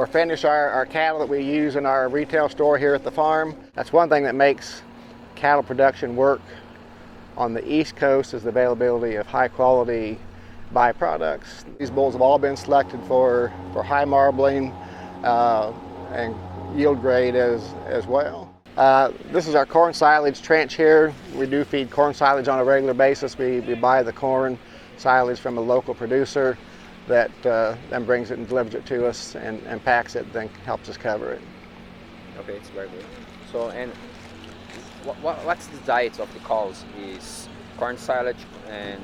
Or finish our cattle that we use in our retail store here at the farm. That's one thing that makes cattle production work on the East Coast, is the availability of high quality byproducts. These bulls have all been selected for high marbling and yield grade as well. This is our corn silage trench here. We do feed corn silage on a regular basis. We buy the corn silage from a local producer that then brings it and delivers it to us and packs it, then helps us cover it. Okay, it's very good. So, and what's the diet of the cows? Is corn silage and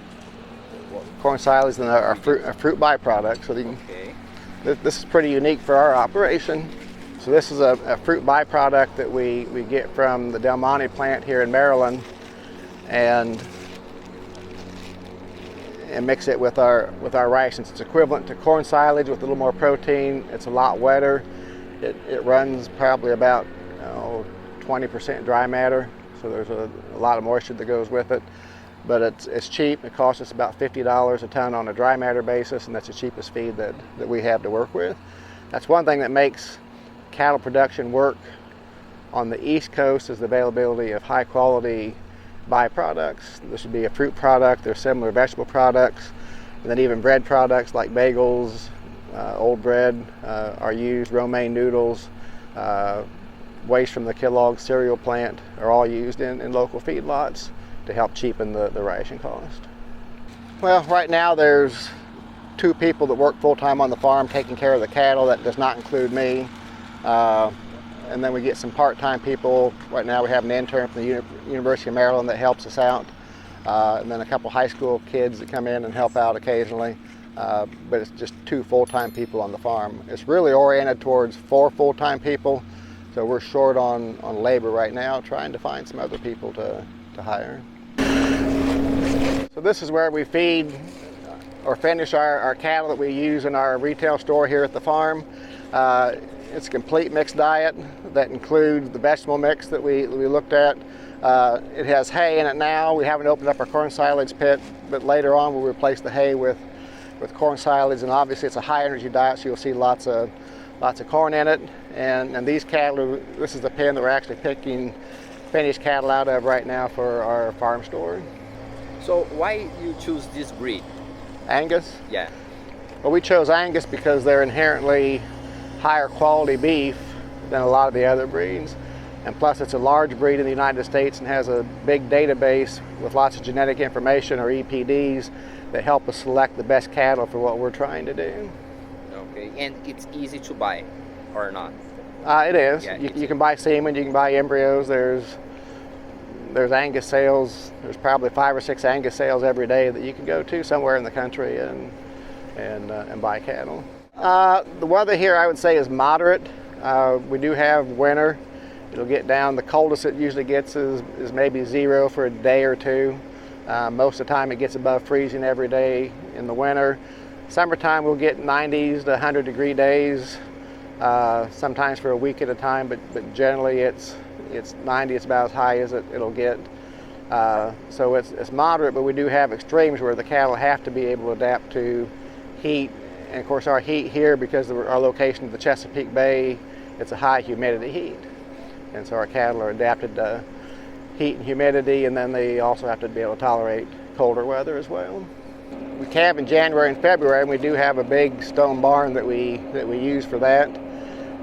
what? Corn silage and our fruit byproduct. So Okay. This is pretty unique for our operation. So this is a fruit byproduct that we get from the Del Monte plant here in Maryland, and mix it with our rations. It's equivalent to corn silage with a little more protein. It's a lot wetter. It runs probably about 20% dry matter, so there's a lot of moisture that goes with it. But it's cheap. It costs us about $50 a ton on a dry matter basis, and that's the cheapest feed that we have to work with. That's one thing that makes cattle production work on the East Coast, is the availability of high quality byproducts. This would be a fruit product. There's similar vegetable products, and then even bread products like bagels, old bread are used. Romaine noodles, waste from the Kellogg cereal plant are all used in local feedlots to help cheapen the ration cost. Well, right now there's 2 people that work full-time on the farm taking care of the cattle. That does not include me. And then we get some part-time people. Right now we have an intern from the University of Maryland that helps us out. And then a couple high school kids that come in and help out occasionally. But it's just 2 full-time people on the farm. It's really oriented towards 4 full-time people. So we're short on labor right now, trying to find some other people to hire. So this is where we feed or finish our cattle that we use in our retail store here at the farm. It's a complete mixed diet that includes the vegetable mix that we looked at. It has hay in it now. We haven't opened up our corn silage pit, but later on we'll replace the hay with corn silage, and obviously it's a high energy diet, so you'll see lots of corn in it. And these cattle, this is the pen that we're actually picking finished cattle out of right now for our farm store. So why you choose this breed? Angus? Yeah. Well, we chose Angus because they're inherently higher quality beef than a lot of the other breeds, and plus it's a large breed in the United States and has a big database with lots of genetic information, or EPDs, that help us select the best cattle for what we're trying to do. Okay, and it's easy to buy or not? It is. Yeah, you can buy semen, you can buy embryos. There's Angus sales. There's probably 5 or 6 Angus sales every day that you can go to somewhere in the country and buy cattle. The weather here, I would say, is moderate. We do have winter. It'll get down. The coldest it usually gets is maybe 0 for a day or 2. Most of the time it gets above freezing every day in the winter. Summertime we'll get 90s to 100 degree days, sometimes for a week at a time, but generally it's 90. It's about as high as it'll get. So it's moderate, but we do have extremes where the cattle have to be able to adapt to heat. And of course our heat here, because of our location of the Chesapeake Bay, it's a high humidity heat. And so our cattle are adapted to heat and humidity, and then they also have to be able to tolerate colder weather as well. We calve in January and February, and we do have a big stone barn that we use for that.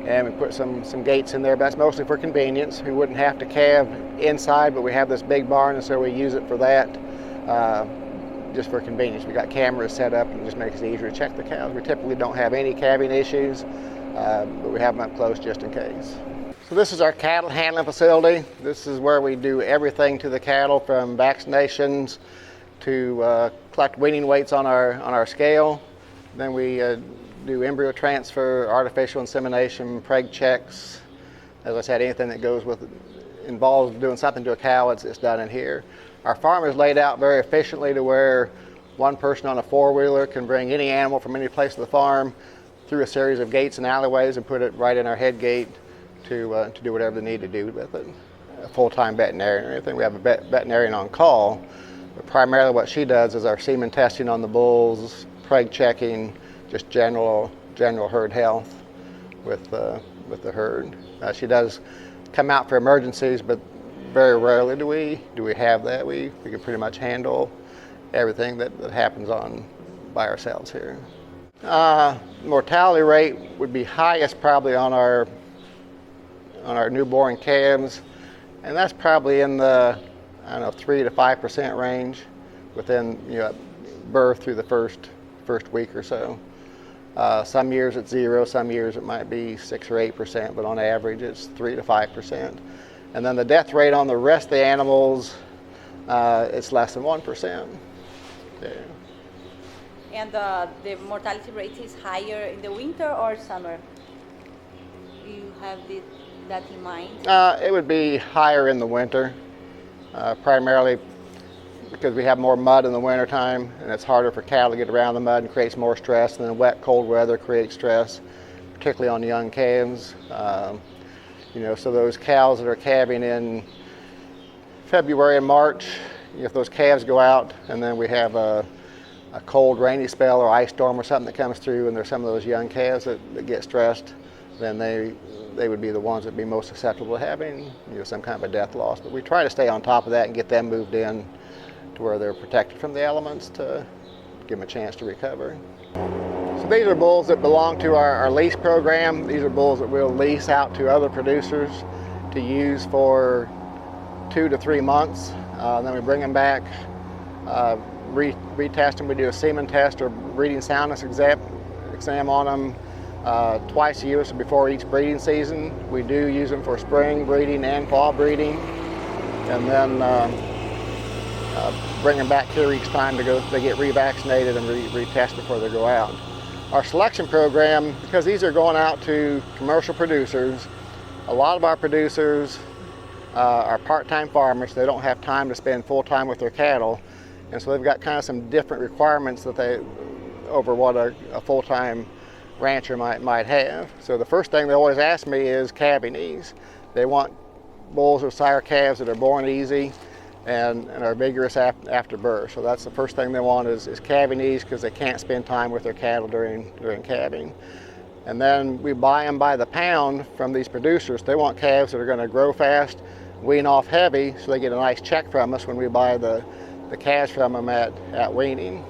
And we put some gates in there, but that's mostly for convenience. We wouldn't have to calve inside, but we have this big barn, and so we use it for that. Just for convenience. We got cameras set up, and it just makes it easier to check the cows. We typically don't have any calving issues, but we have them up close just in case. So this is our cattle handling facility. This is where we do everything to the cattle, from vaccinations to collect weaning weights on our scale. Then we do embryo transfer, artificial insemination, preg checks. As I said, anything that involves doing something to a cow, it's done in here. Our farm is laid out very efficiently to where one person on a 4-wheeler can bring any animal from any place of the farm through a series of gates and alleyways and put it right in our head gate to do whatever they need to do with it. A full-time veterinarian or anything. We have a veterinarian on call, but primarily what she does is our semen testing on the bulls, preg checking, just general herd health. with the herd. She does come out for emergencies, but very rarely do we have that. We can pretty much handle everything that happens by ourselves here. Mortality rate would be highest probably on our newborn calves, and that's probably in the 3 to 5% range within birth through the first week or so. Some years it's 0, some years it might be 6 or 8%, but on average it's 3 to 5%. And then the death rate on the rest of the animals, it's less than 1%. Yeah. And the mortality rate is higher in the winter or summer? Do you have that in mind? It would be higher in the winter, primarily because we have more mud in the wintertime, and it's harder for cattle to get around the mud and creates more stress. And then wet, cold weather creates stress, particularly on young calves. So those cows that are calving in February and March, if those calves go out and then we have a cold, rainy spell or ice storm or something that comes through, and there's some of those young calves that get stressed, then they would be the ones that would be most susceptible to having some kind of a death loss. But we try to stay on top of that and get them moved in to where they're protected from the elements to give them a chance to recover. So these are bulls that belong to our lease program. These are bulls that we'll lease out to other producers to use for 2 to 3 months. Then we bring them back, retest them. We do a semen test or breeding soundness exam on them twice a year, so before each breeding season. We do use them for spring breeding and fall breeding, and then bring them back here each time they get revaccinated and retested before they go out. Our selection program, because these are going out to commercial producers, a lot of our producers are part-time farmers. They don't have time to spend full-time with their cattle, and so they've got kind of some different requirements over what a full-time rancher might have. So the first thing they always ask me is calving ease. They want bulls or sire calves that are born easy and are vigorous after birth. So that's the first thing they want is calving ease, because they can't spend time with their cattle during calving. And then we buy them by the pound from these producers. They want calves that are going to grow fast, wean off heavy, so they get a nice check from us when we buy the calves from them at weaning.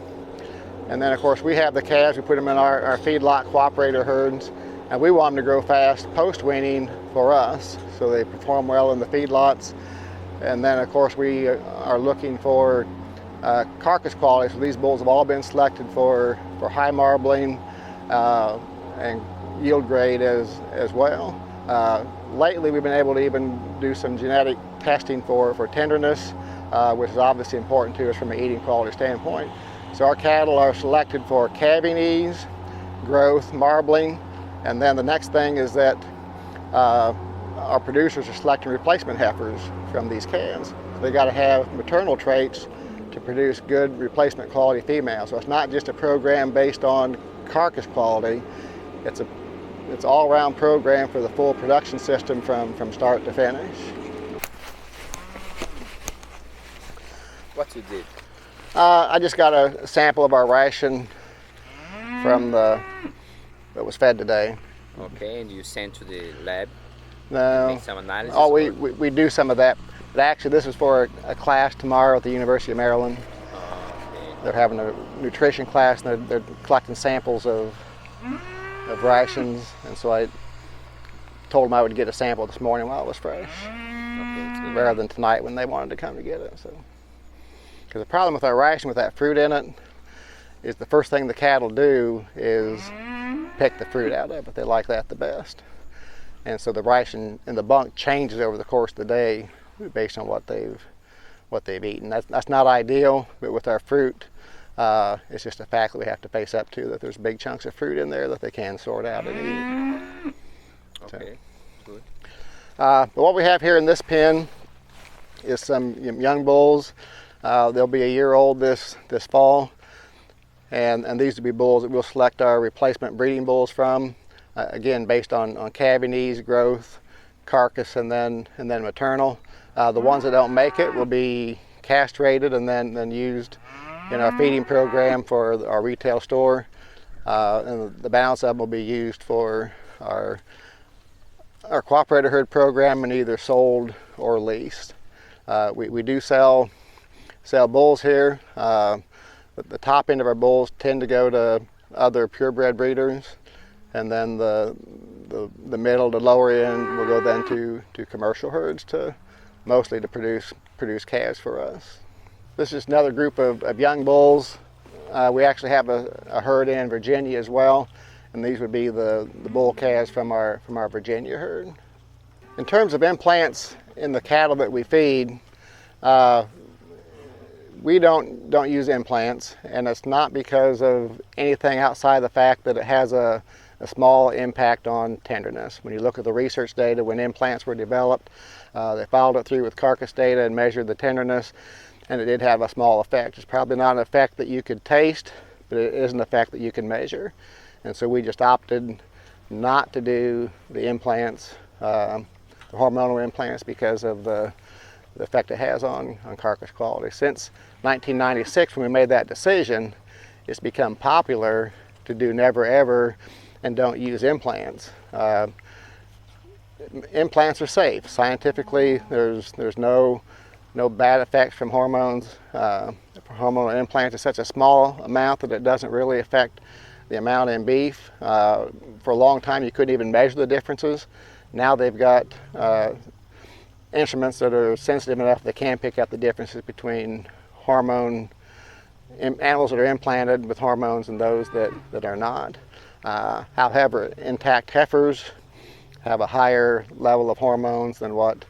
And then of course we have the calves, we put them in our feedlot cooperator herds, and we want them to grow fast post-weaning for us, so they perform well in the feedlots. And then of course we are looking for carcass quality. So these bulls have all been selected for high marbling and yield grade as well. Lately we've been able to even do some genetic testing for tenderness, which is obviously important to us from an eating quality standpoint. So our cattle are selected for calving ease, growth, marbling, and then the next thing is that our producers are selecting replacement heifers from these calves. So they got to have maternal traits to produce good replacement quality females. So it's not just a program based on carcass quality, it's all-around program for the full production system from start to finish. What you did? I just got a sample of our ration that was fed today. Okay, and you sent to the lab? No. Make some analysis? Oh, we do some of that. But actually, this is for a class tomorrow at the University of Maryland. Okay. They're having a nutrition class, and they're collecting samples of rations. And so I told them I would get a sample this morning while it was fresh, Okay, rather than tonight when they wanted to come to get it. So, because the problem with our ration with that fruit in it is the first thing the cattle do is pick the fruit out of it. They like that the best. And so the ration in the bunk changes over the course of the day based on what they've eaten. That's not ideal, but with our fruit, it's just a fact that we have to face up to, that there's big chunks of fruit in there that they can sort out and eat. Okay, good. But what we have here in this pen is some young bulls. They'll be a year old this fall, and these will be bulls that we'll select our replacement breeding bulls from. Again, based on calving ease, growth, carcass, and then maternal. The ones that don't make it will be castrated and then used in our feeding program for our retail store. And the balance of them will be used for our cooperator herd program and either sold or leased. We do sell bulls here, but the top end of our bulls tend to go to other purebred breeders, and then the middle to lower end will go then to commercial herds, mostly to produce calves for us. This is another group of young bulls. We actually have a herd in Virginia as well, and these would be the bull calves from our Virginia herd. In terms of implants in the cattle that we feed, we don't use implants, and it's not because of anything outside the fact that it has a small impact on tenderness. When you look at the research data, when implants were developed, they followed it through with carcass data and measured the tenderness, and it did have a small effect. It's probably not an effect that you could taste, but it is an effect that you can measure. And so we just opted not to do the implants, the hormonal implants, because of the effect it has on carcass quality. Since 1996, when we made that decision, it's become popular to do never ever and don't use implants. Implants are safe. Scientifically, there's no bad effects from hormones. Hormonal implants is such a small amount that it doesn't really affect the amount in beef. For a long time, you couldn't even measure the differences. Now they've got instruments that are sensitive enough they can pick up the differences between animals that are implanted with hormones and those that are not. However, intact heifers have a higher level of hormones than what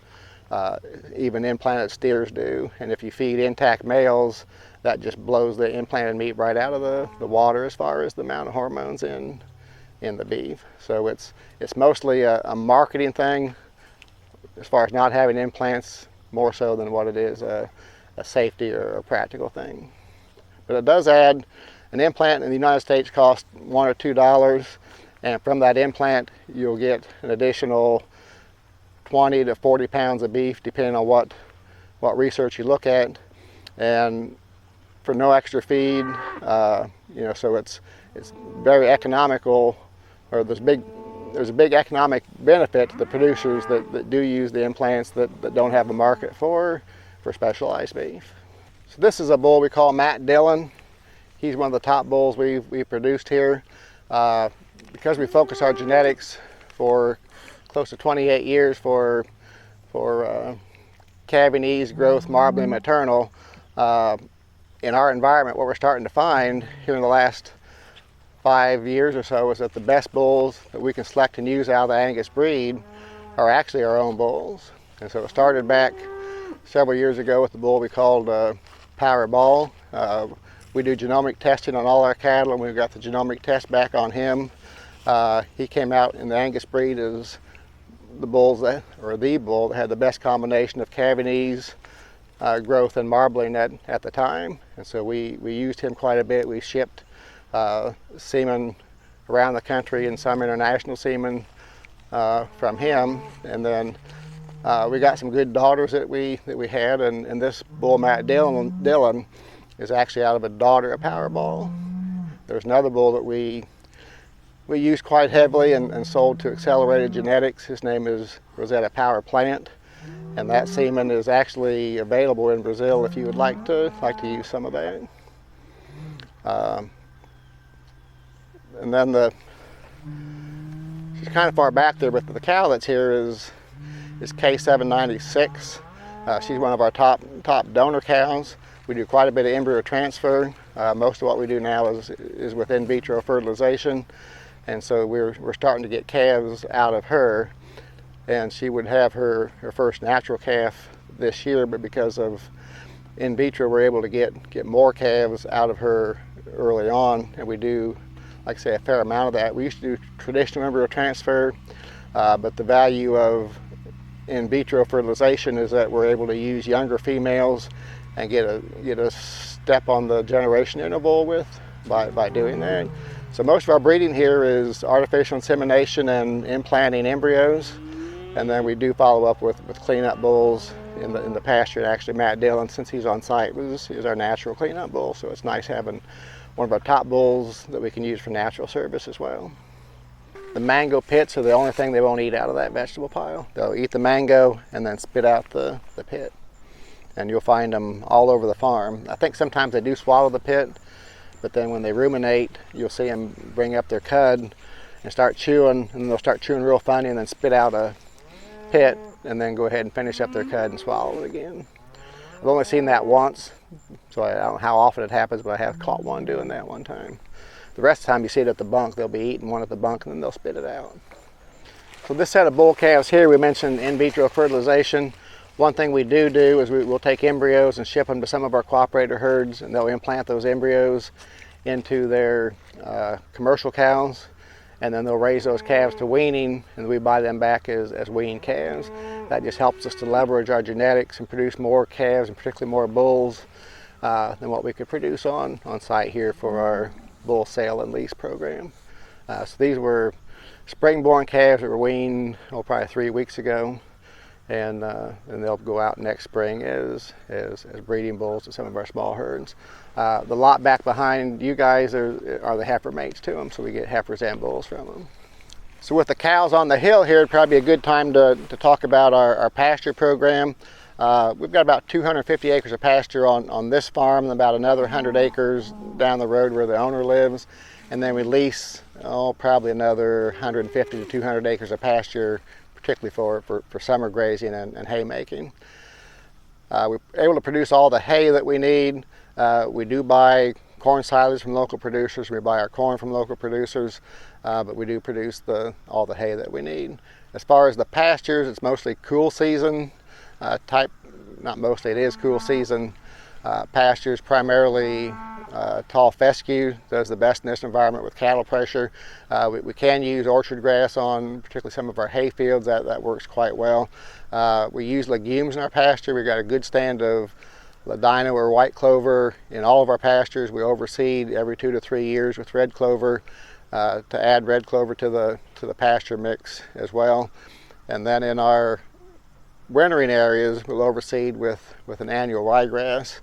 even implanted steers do, and if you feed intact males, that just blows the implanted meat right out of the water as far as the amount of hormones in the beef. So it's mostly a marketing thing as far as not having implants, more so than what it is a safety or a practical thing. But it does add, an implant in the United States costs $1 or $2, and from that implant you'll get an additional 20 to 40 pounds of beef, depending on what research you look at, and for no extra feed. So it's very economical, or there's a big economic benefit to the producers that do use the implants that don't have a market for specialized beef. So this is a bull we call Matt Dillon. He's one of the top bulls we've produced here. Because we focus our genetics for close to 28 years for calving ease, growth, marbling, maternal, in our environment, what we're starting to find here in the last 5 years or so is that the best bulls that we can select and use out of the Angus breed are actually our own bulls. And so it started back several years ago with the bull we called Powerball. We do genomic testing on all our cattle, and we've got the genomic test back on him. He came out in the Angus breed as the bull that had the best combination of calving ease, growth, and marbling at the time. And so we used him quite a bit. We shipped semen around the country and some international semen from him. And then we got some good daughters that we had, and this bull Matt Dillon is actually out of a daughter of Powerball. There's another bull that we used quite heavily and sold to Accelerated Genetics. His name is Rosetta Power Plant, and that semen is actually available in Brazil if you would like to use some of that. And then she's kind of far back there, but the cow that's here is K796. She's one of our top donor cows. We do quite a bit of embryo transfer. Most of what we do now is with in vitro fertilization, and so we're starting to get calves out of her. And she would have her first natural calf this year, but because of in vitro, we're able to get more calves out of her early on, and we do, like I say, a fair amount of that. We used to do traditional embryo transfer, but the value of in vitro fertilization is that we're able to use younger females and get a step on the generation interval by doing that. So most of our breeding here is artificial insemination and implanting embryos, and then we do follow up with cleanup bulls in the pasture. And actually Matt Dillon, since he's on site, is our natural cleanup bull, so it's nice having one of our top bulls that we can use for natural service as well. The mango pits are the only thing they won't eat out of that vegetable pile. They'll eat the mango and then spit out the pit. And you'll find them all over the farm. I think sometimes they do swallow the pit, but then when they ruminate, you'll see them bring up their cud and start chewing, and they'll start chewing real funny and then spit out a pit and then go ahead and finish up their cud and swallow it again. I've only seen that once, so I don't know how often it happens, but I have caught one doing that one time. The rest of the time you see it at the bunk, they'll be eating one at the bunk and then they'll spit it out. So this set of bull calves here, we mentioned in vitro fertilization. One thing we do is we'll take embryos and ship them to some of our cooperator herds, and they'll implant those embryos into their commercial cows, and then they'll raise those calves to weaning, and we buy them back as weaned calves. That just helps us to leverage our genetics and produce more calves, and particularly more bulls, than what we could produce on site here for our bull sale and lease program. So these were spring-born calves that were weaned probably 3 weeks ago, and they'll go out next spring as breeding bulls to some of our small herds. The lot back behind you guys are the heifer mates to them, so we get heifers and bulls from them. So with the cows on the hill here, it'd probably be a good time to talk about our pasture program. We've got about 250 acres of pasture on this farm, and about another 100 acres down the road where the owner lives. And then we lease probably another 150 to 200 acres of pasture, particularly for summer grazing and haymaking. We're able to produce all the hay that we need. We do buy corn silage from local producers. We buy our corn from local producers, but we do produce all the hay that we need. As far as the pastures, it's mostly cool season type, not mostly, it is cool season pastures, primarily tall fescue. Does the best in this environment with cattle pressure. We can use orchard grass on particularly some of our hay fields. That works quite well. We use legumes in our pasture. We've got a good stand of ladino or white clover in all of our pastures. We overseed every 2 to 3 years with red clover to add red clover to the pasture mix as well. And then in our wintering areas, we'll overseed with an annual ryegrass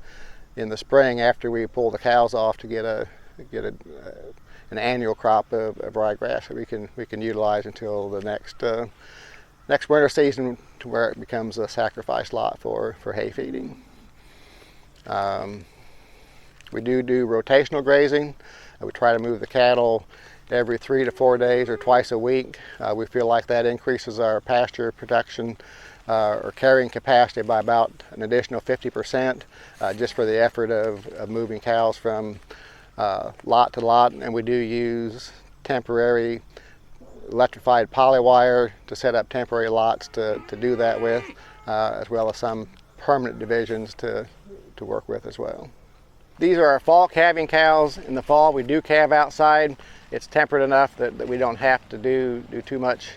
in the spring after we pull the cows off to get an annual crop of ryegrass that we can utilize until the next winter season, to where it becomes a sacrifice lot for hay feeding. We do rotational grazing. We try to move the cattle every 3 to 4 days or twice a week. We feel like that increases our pasture production or carrying capacity by about an additional 50%, just for the effort of moving cows from lot to lot. And we do use temporary electrified polywire to set up temporary lots to do that with, as well as some permanent divisions to work with as well. These are our fall calving cows. In the fall we do calve outside. It's temperate enough that we don't have to do too much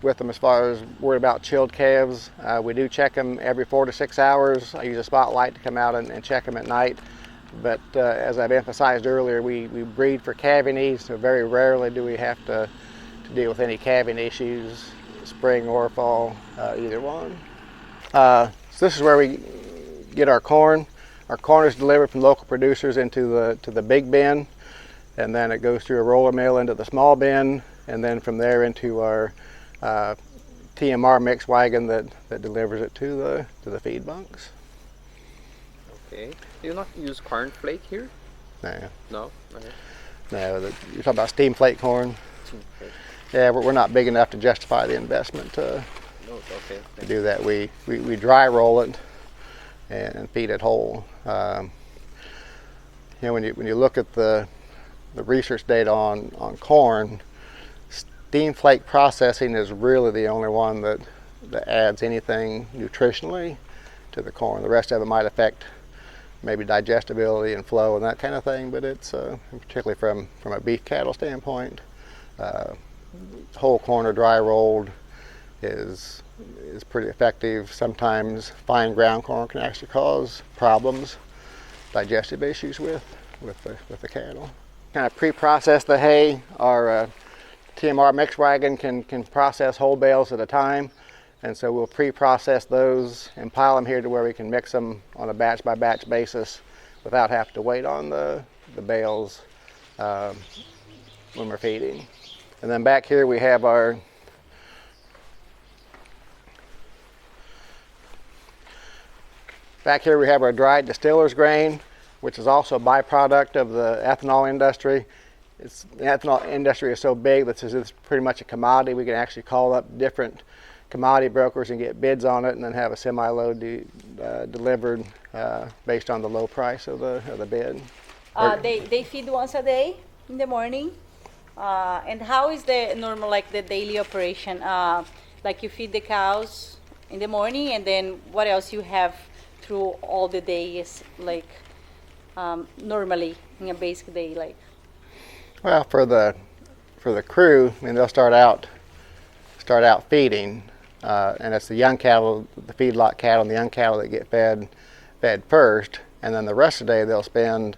with them as far as worried about chilled calves. We do check them every 4 to 6 hours. I use a spotlight to come out and check them at night. But as I've emphasized earlier, we breed for calving needs, so very rarely do we have to deal with any calving issues, spring or fall, either one. So this is where we get our corn. Our corn is delivered from local producers into the big bin, and then it goes through a roller mill into the small bin, and then from there into our TMR mix wagon that delivers it to the feed bunks. Okay. Do you not use corn flake here? No. No? Okay. No, you're talking about steam flake corn? Steam flake. Yeah, we're not big enough to justify the investment to do that. We dry roll it and feed it whole. When you look at the research data on corn, steam flake processing is really the only one that adds anything nutritionally to the corn. The rest of it might affect maybe digestibility and flow and that kind of thing, but it's particularly from a beef cattle standpoint, whole corn or dry rolled is pretty effective. Sometimes fine ground corn can actually cause problems, digestive issues with the cattle. Kind of pre-process the hay. Our TMR mix wagon can process whole bales at a time, and so we'll pre-process those and pile them here to where we can mix them on a batch by batch basis without having to wait on the bales when we're feeding. And then back here we have our dried distiller's grain, which is also a byproduct of the ethanol industry. The ethanol industry is so big that it's pretty much a commodity. We can actually call up different commodity brokers and get bids on it, and then have a semi-load delivered based on the low price of the bid. They feed once a day in the morning. And how is the normal, like the daily operation? Like you feed the cows in the morning, and then what else you have through all the days, like normally in a basic day, like? Well, for the crew, I mean, they'll start out feeding, and it's the young cattle, the feedlot cattle, and the young cattle that get fed first, and then the rest of the day they'll spend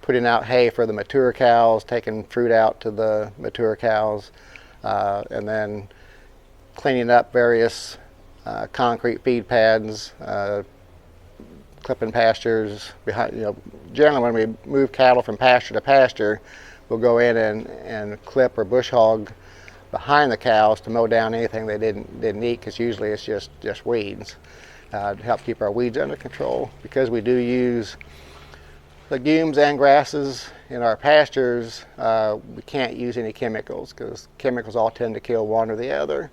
putting out hay for the mature cows, taking fruit out to the mature cows, and then cleaning up various concrete feed pads, clipping pastures. Generally when we move cattle from pasture to pasture, we'll go in and clip or bush hog behind the cows to mow down anything they didn't eat, because usually it's just weeds, to help keep our weeds under control. Because we do use legumes and grasses in our pastures, we can't use any chemicals, because chemicals all tend to kill one or the other,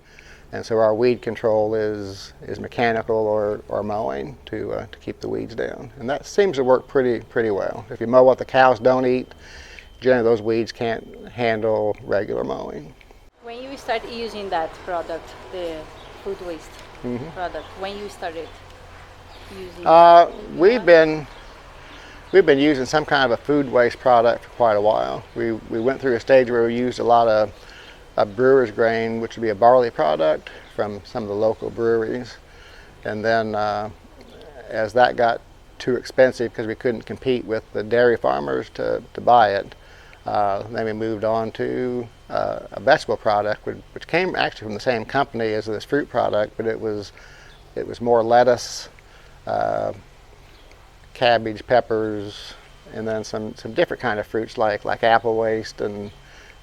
and so our weed control is mechanical or mowing to keep the weeds down, and that seems to work pretty well. If you mow what the cows don't eat, generally those weeds can't handle regular mowing. When you start using that product, the food waste product, when you started using? We've been using some kind of a food waste product for quite a while. We went through a stage where we used a lot of brewer's grain, which would be a barley product from some of the local breweries. And then as that got too expensive because we couldn't compete with the dairy farmers to buy it, then we moved on to a vegetable product, which came actually from the same company as this fruit product, but it was more lettuce, cabbage, peppers, and then some different kind of fruits like apple waste, and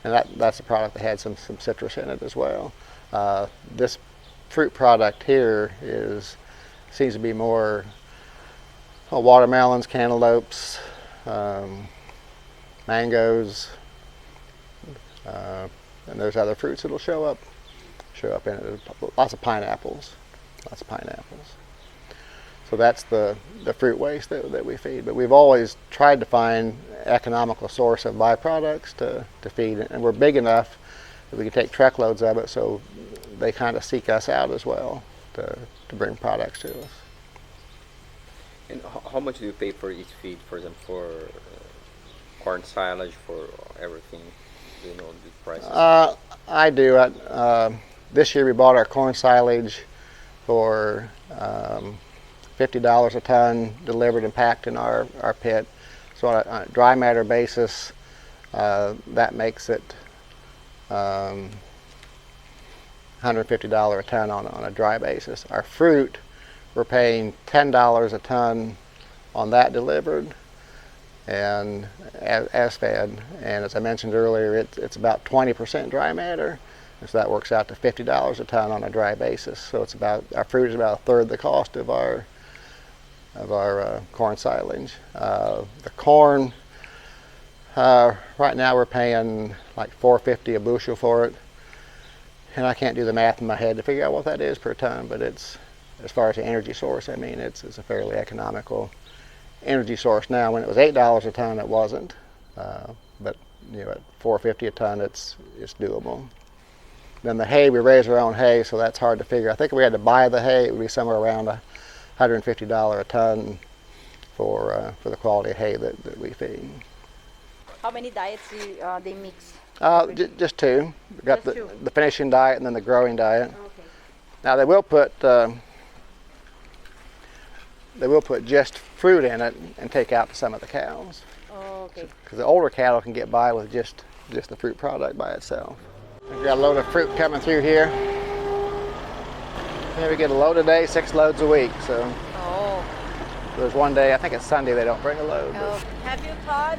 that's a product that had some citrus in it as well. This fruit product here seems to be more watermelons, cantaloupes, mangoes, and there's other fruits that'll show up in it. Lots of pineapples. So that's the fruit waste that we feed. But we've always tried to find economical source of byproducts to feed, and we're big enough that we can take truckloads of it, so they kind of seek us out as well to bring products to us. And how much do you pay for each feed, for example, for corn silage, for everything? Do you know the prices? I do. This year we bought our corn silage for $50 a ton, delivered and packed in our pit. So on a dry matter basis, that makes it $150 a ton on a dry basis. Our fruit, we're paying $10 a ton on that delivered and as fed. And as I mentioned earlier, it's about 20% dry matter, and so that works out to $50 a ton on a dry basis. So our fruit is about a third the cost of our corn silage. The corn, right now we're paying like $4.50 a bushel for it, and I can't do the math in my head to figure out what that is per ton, but it's, as far as the energy source, I mean, it's a fairly economical energy source now. When it was $8 a ton, it wasn't, but at $4.50 a ton, it's doable. Then the hay, we raise our own hay, so that's hard to figure. I think if we had to buy the hay, it would be somewhere around $150 a ton for the quality of hay that we feed. How many diets they mix? Just two. We've got Just two. the finishing diet and then the growing diet. Okay. Now they will put just fruit in it and take out some of the cows. Okay. Because the older cattle can get by with just the fruit product by itself. We've got a load of fruit coming through here. Yeah, we get a load a day, 6 loads a week. So there's one day, I think it's Sunday, they don't bring a load. Have you thought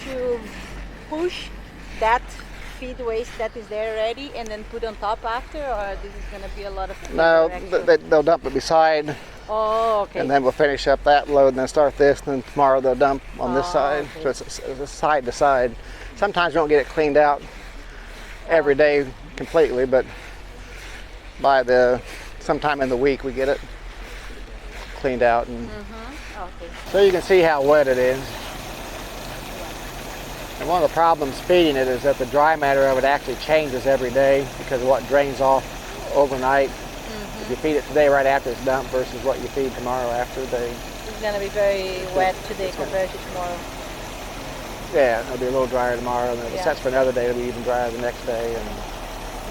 to push that feed waste that is there already and then put on top after, or this is gonna be a lot of food No, extra? they'll dump it beside, Oh, okay. and then we'll finish up that load and then start this, and then tomorrow they'll dump on this Oh, side. okay. So it's side to side. Sometimes we don't get it cleaned out every day completely, but by sometime in the week we get it cleaned out. And Okay. so you can see how wet it is. And one of the problems feeding it is that the dry matter of it actually changes every day because of what drains off overnight. If you feed it today right after it's dumped versus what you feed tomorrow after they, It's gonna be very wet today compared to tomorrow. yeah, it'll be a little drier tomorrow, and then if it Yeah. sets for another day, it'll be even drier the next day. And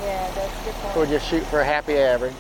Yeah, that's the point. we'll just shoot for a happy average.